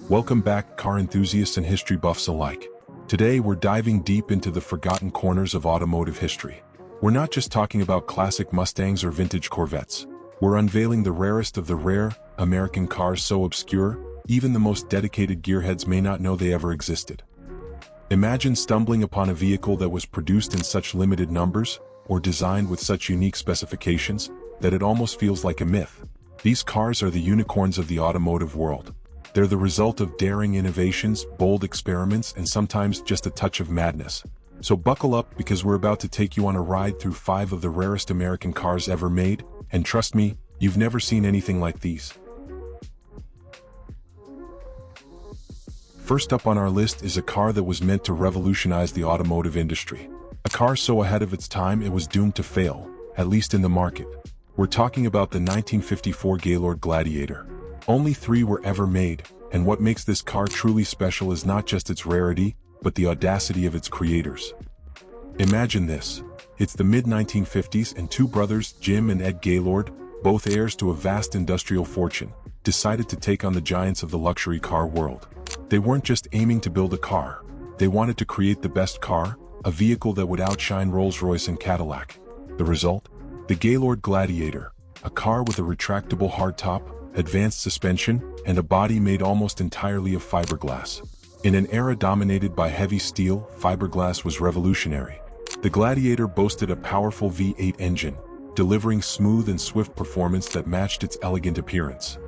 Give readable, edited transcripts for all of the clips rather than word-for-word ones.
Welcome back, car enthusiasts and history buffs alike. Today we're diving deep into the forgotten corners of automotive history. We're not just talking about classic Mustangs or vintage Corvettes. We're unveiling the rarest of the rare American cars so obscure, even the most dedicated gearheads may not know they ever existed. Imagine stumbling upon a vehicle that was produced in such limited numbers, or designed with such unique specifications, that it almost feels like a myth. These cars are the unicorns of the automotive world. They're the result of daring innovations, bold experiments, and sometimes just a touch of madness. So buckle up, because we're about to take you on a ride through 5 of the rarest American cars ever made, and trust me, you've never seen anything like these. First up on our list is a car that was meant to revolutionize the automotive industry. A car so ahead of its time it was doomed to fail, at least in the market. We're talking about the 1954 Gaylord Gladiator. Only 3 were ever made, and what makes this car truly special is not just its rarity, but the audacity of its creators. Imagine this. It's the mid-1950s and 2 brothers, Jim and Ed Gaylord, both heirs to a vast industrial fortune, decided to take on the giants of the luxury car world. They weren't just aiming to build a car. They wanted to create the best car, a vehicle that would outshine Rolls-Royce and Cadillac. The result? The Gaylord Gladiator, a car with a retractable hardtop, advanced suspension, and a body made almost entirely of fiberglass. In an era dominated by heavy steel, fiberglass was revolutionary. The Gladiator boasted a powerful V8 engine, delivering smooth and swift performance that matched its elegant appearance.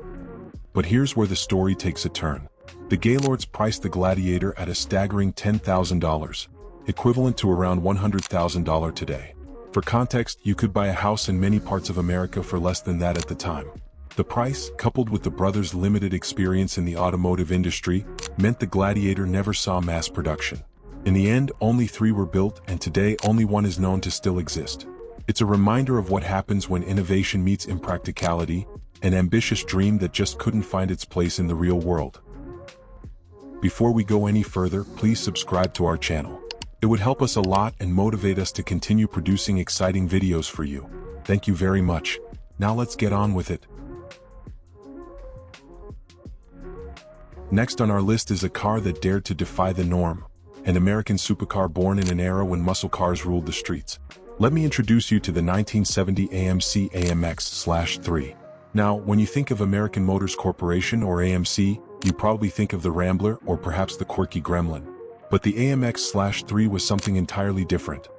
But here's where the story takes a turn. The Gaylords priced the Gladiator at a staggering $10,000, equivalent to around $100,000 today. For context, you could buy a house in many parts of America for less than that at the time. The price, coupled with the brothers' limited experience in the automotive industry, meant the Gladiator never saw mass production. In the end, only 3 were built, and today only 1 is known to still exist. It's a reminder of what happens when innovation meets impracticality, an ambitious dream that just couldn't find its place in the real world. Before we go any further, please subscribe to our channel. It would help us a lot and motivate us to continue producing exciting videos for you. Thank you very much. Now let's get on with it. Next on our list is a car that dared to defy the norm, an American supercar born in an era when muscle cars ruled the streets. Let me introduce you to the 1970 AMC AMX/3. Now, when you think of American Motors Corporation or AMC, you probably think of the Rambler or perhaps the quirky Gremlin. But the AMX/3 was something entirely different.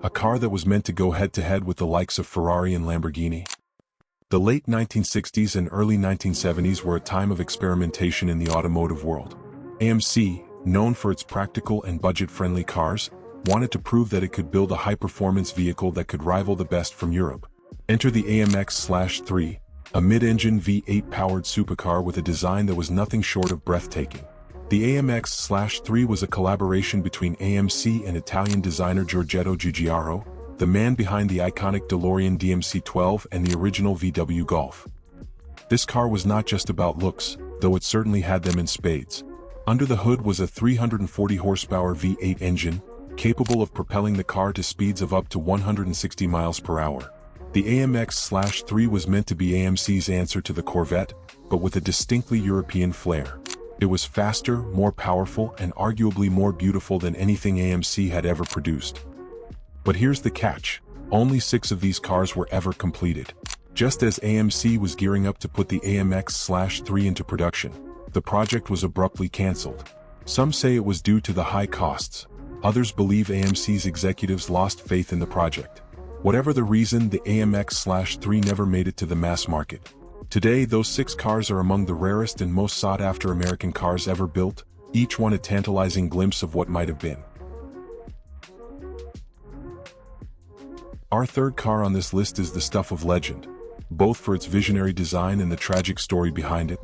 A car that was meant to go head-to-head with the likes of Ferrari and Lamborghini. The late 1960s and early 1970s were a time of experimentation in the automotive world. AMC, known for its practical and budget-friendly cars, wanted to prove that it could build a high-performance vehicle that could rival the best from Europe. Enter the AMX/3, a mid-engine V8-powered supercar with a design that was nothing short of breathtaking. The AMX/3 was a collaboration between AMC and Italian designer Giorgetto Giugiaro, the man behind the iconic DeLorean DMC-12 and the original VW Golf. This car was not just about looks, though it certainly had them in spades. Under the hood was a 340 horsepower V8 engine, capable of propelling the car to speeds of up to 160 miles per hour. The AMX/3 was meant to be AMC's answer to the Corvette, but with a distinctly European flair. It was faster, more powerful, and arguably more beautiful than anything AMC had ever produced. But here's the catch. Only 6 of these cars were ever completed. Just as AMC was gearing up to put the AMX/3 into production, the project was abruptly cancelled. Some say it was due to the high costs. Others believe AMC's executives lost faith in the project. Whatever the reason, the AMX/3 never made it to the mass market. Today, those 6 cars are among the rarest and most sought-after American cars ever built, each one a tantalizing glimpse of what might have been. Our third car on this list is the stuff of legend, both for its visionary design and the tragic story behind it.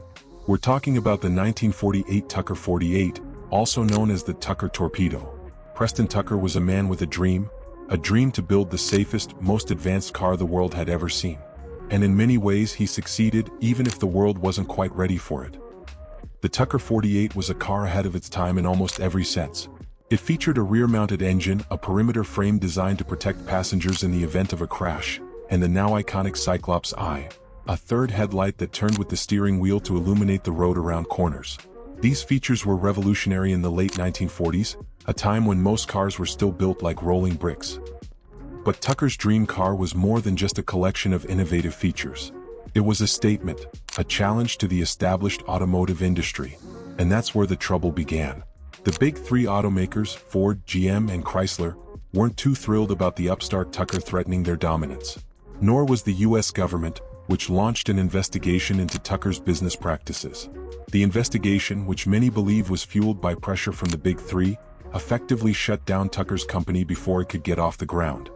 We're talking about the 1948 Tucker 48, also known as the Tucker Torpedo. Preston Tucker was a man with a dream to build the safest, most advanced car the world had ever seen. And in many ways he succeeded, even if the world wasn't quite ready for it. The Tucker 48 was a car ahead of its time in almost every sense. It featured a rear-mounted engine, a perimeter frame designed to protect passengers in the event of a crash, and the now iconic Cyclops Eye, a third headlight that turned with the steering wheel to illuminate the road around corners. These features were revolutionary in the late 1940s, a time when most cars were still built like rolling bricks. But Tucker's dream car was more than just a collection of innovative features. It was a statement, a challenge to the established automotive industry. And that's where the trouble began. The big three automakers, Ford, GM, and Chrysler, weren't too thrilled about the upstart Tucker threatening their dominance. Nor was the US government, which launched an investigation into Tucker's business practices. The investigation, which many believe was fueled by pressure from the big three, effectively shut down Tucker's company before it could get off the ground.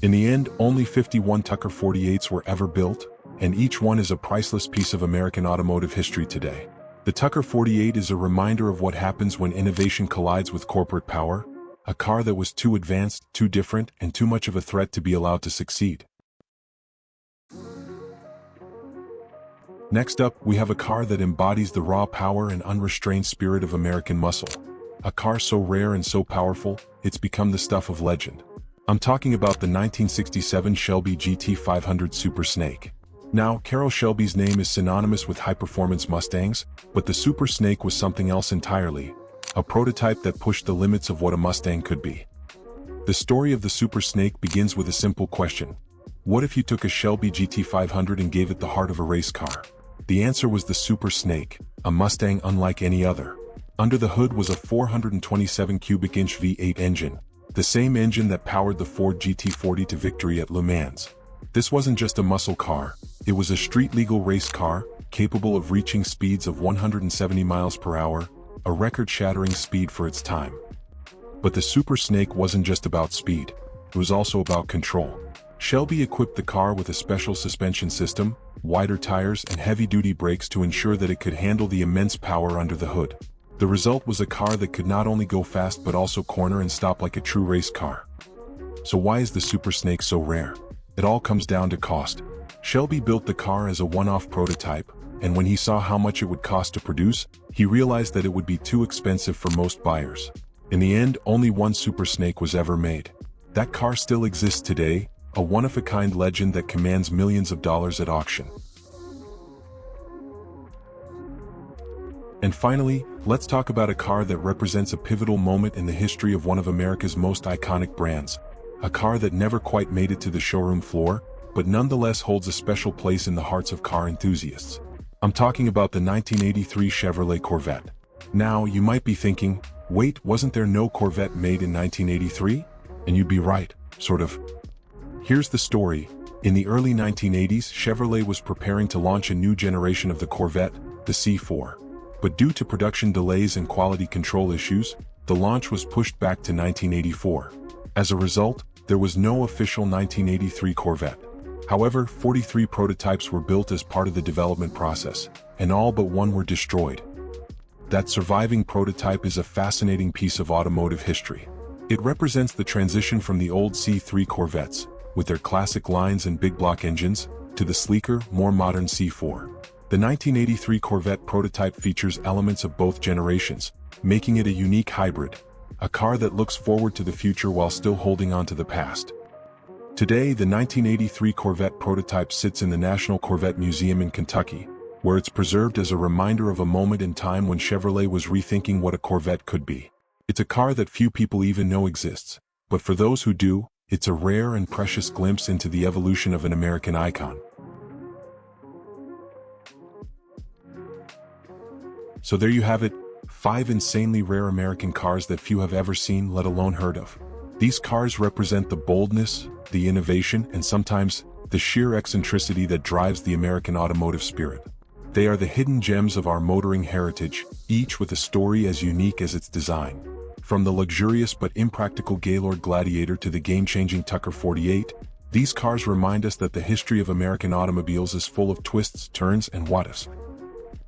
In the end, only 51 Tucker 48s were ever built, and each one is a priceless piece of American automotive history today. The Tucker 48 is a reminder of what happens when innovation collides with corporate power, a car that was too advanced, too different, and too much of a threat to be allowed to succeed. Next up, we have a car that embodies the raw power and unrestrained spirit of American muscle. A car so rare and so powerful, it's become the stuff of legend. I'm talking about the 1967 Shelby GT500 Super Snake. Now, Carroll Shelby's name is synonymous with high-performance Mustangs, but the Super Snake was something else entirely, a prototype that pushed the limits of what a Mustang could be. The story of the Super Snake begins with a simple question. What if you took a Shelby GT500 and gave it the heart of a race car? The answer was the Super Snake, a Mustang unlike any other. Under the hood was a 427 cubic inch V8 engine, the same engine that powered the Ford GT40 to victory at Le Mans. This wasn't just a muscle car, it was a street-legal race car, capable of reaching speeds of 170 miles per hour, a record-shattering speed for its time. But the Super Snake wasn't just about speed, it was also about control. Shelby equipped the car with a special suspension system, wider tires, and heavy-duty brakes to ensure that it could handle the immense power under the hood. The result was a car that could not only go fast but also corner and stop like a true race car. So why is the Super Snake so rare? It all comes down to cost. Shelby built the car as a one-off prototype, and when he saw how much it would cost to produce, he realized that it would be too expensive for most buyers. In the end, only one Super Snake was ever made. That car still exists today, a one-of-a-kind legend that commands millions of dollars at auction. And finally, let's talk about a car that represents a pivotal moment in the history of one of America's most iconic brands. A car that never quite made it to the showroom floor, but nonetheless holds a special place in the hearts of car enthusiasts. I'm talking about the 1983 Chevrolet Corvette. Now, you might be thinking, wait, wasn't there no Corvette made in 1983? And you'd be right, sort of. Here's the story. In the early 1980s, Chevrolet was preparing to launch a new generation of the Corvette, the C4. But due to production delays and quality control issues, the launch was pushed back to 1984. As a result, there was no official 1983 Corvette. However, 43 prototypes were built as part of the development process, and all but one were destroyed. That surviving prototype is a fascinating piece of automotive history. It represents the transition from the old C3 Corvettes, with their classic lines and big block engines, to the sleeker, more modern C4. The 1983 Corvette prototype features elements of both generations, making it a unique hybrid, a car that looks forward to the future while still holding on to the past. Today, the 1983 Corvette prototype sits in the National Corvette Museum in Kentucky, where it's preserved as a reminder of a moment in time when Chevrolet was rethinking what a Corvette could be. It's a car that few people even know exists, but for those who do, it's a rare and precious glimpse into the evolution of an American icon. So there you have it, 5 insanely rare American cars that few have ever seen, let alone heard of. These cars represent the boldness, the innovation, and sometimes the sheer eccentricity that drives the American automotive spirit. They are the hidden gems of our motoring heritage, each with a story as unique as its design. From the luxurious but impractical Gaylord Gladiator to the game-changing Tucker 48, these cars remind us that the history of American automobiles is full of twists, turns, and what-ifs.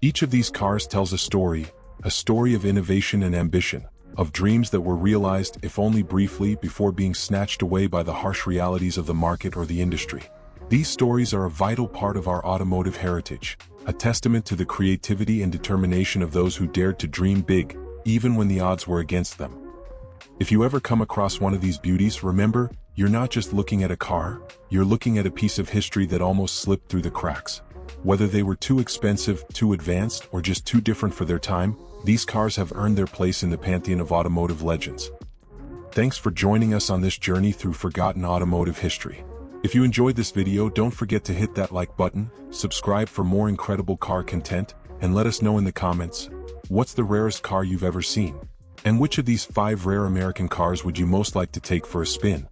Each of these cars tells a story of innovation and ambition, of dreams that were realized, if only briefly, before being snatched away by the harsh realities of the market or the industry. These stories are a vital part of our automotive heritage, a testament to the creativity and determination of those who dared to dream big, even when the odds were against them. If you ever come across one of these beauties, remember, you're not just looking at a car, you're looking at a piece of history that almost slipped through the cracks. Whether they were too expensive, too advanced, or just too different for their time, These cars have earned their place in the pantheon of automotive legends. Thanks for joining us on this journey through forgotten automotive history. If you enjoyed this video, don't forget to hit that like button, subscribe for more incredible car content, and let us know in the comments, what's the rarest car you've ever seen? And which of these 5 rare American cars would you most like to take for a spin?